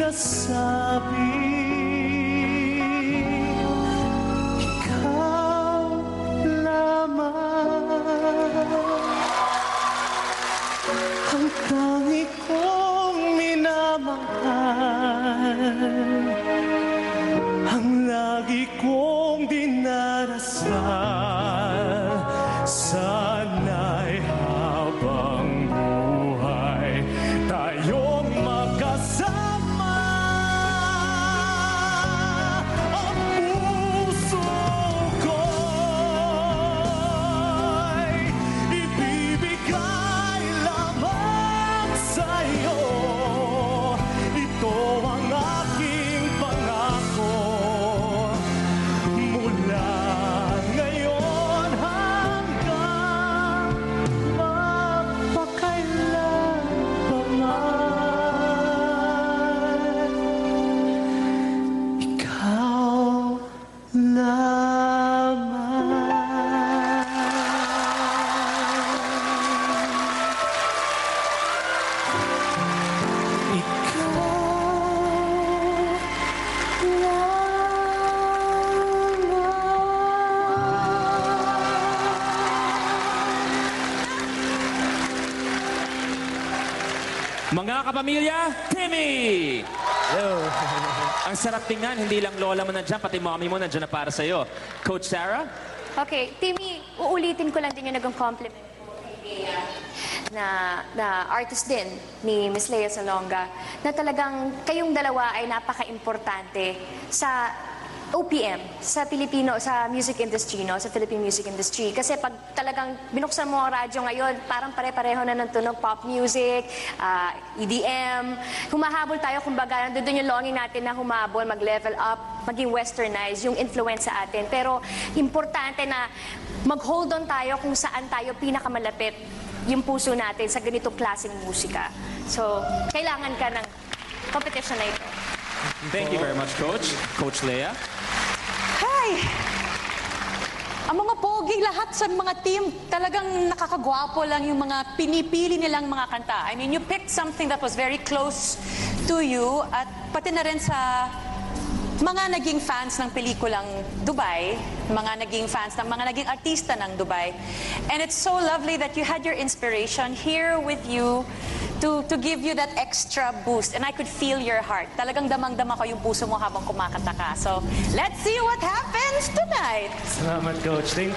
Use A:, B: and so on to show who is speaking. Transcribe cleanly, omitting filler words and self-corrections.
A: nasabi. Ikaw lamang ang tangi kong minamahal, ang lagi kong dinarasal. Sana'y habang buhay tayong magkasama. Ang puso ko'y ibibigay lamang sa'yo. Ito ang aking pangako. Mula ngayon hanggang mapakailan pa man, ikaw lamang.
B: Mga kapamilya, Timmy!
A: Hello.
B: Ang sarap tingnan, hindi lang lola mo nandiyan, pati mommy mo nandiyan na para sa'yo. Coach Sarah?
C: Okay, Timmy, uulitin ko lang din yung naging compliment ko kay Lea, na artist din ni Miss Lea Salonga, na talagang kayong dalawa ay napaka-importante sa OPM, sa Pilipino, sa music industry, no? Sa Philippine music industry. Kasi pag talagang binuksan mo ang radyo ngayon, parang pare-pareho na ng tunog, pop music, EDM. Humahabol tayo, kumbaga, nandun yung longing natin na humabol, mag-level up, maging westernize, yung influence sa atin. Pero importante na mag-hold on tayo kung saan tayo pinakamalapit yung puso natin sa ganitong klaseng musika. So, kailangan ka ng competition na ito.
B: Thank you very much, Coach. Coach Lea?
D: Hi! Ang mga pogi lahat sa mga team, talagang nakakagwapo lang yung mga pinipili nilang mga kanta. I mean, you picked something that was very close to you at pati na rin sa mga naging fans ng pelikulang Dubai, mga naging fans ng mga naging artista ng Dubai. And it's so lovely that you had your inspiration here with you to give you that extra boost. And I could feel your heart. Talagang damang-dama ko yung puso mo habang kumakanta ka. So, let's see what happens tonight.
A: Salamat, Coach. Thank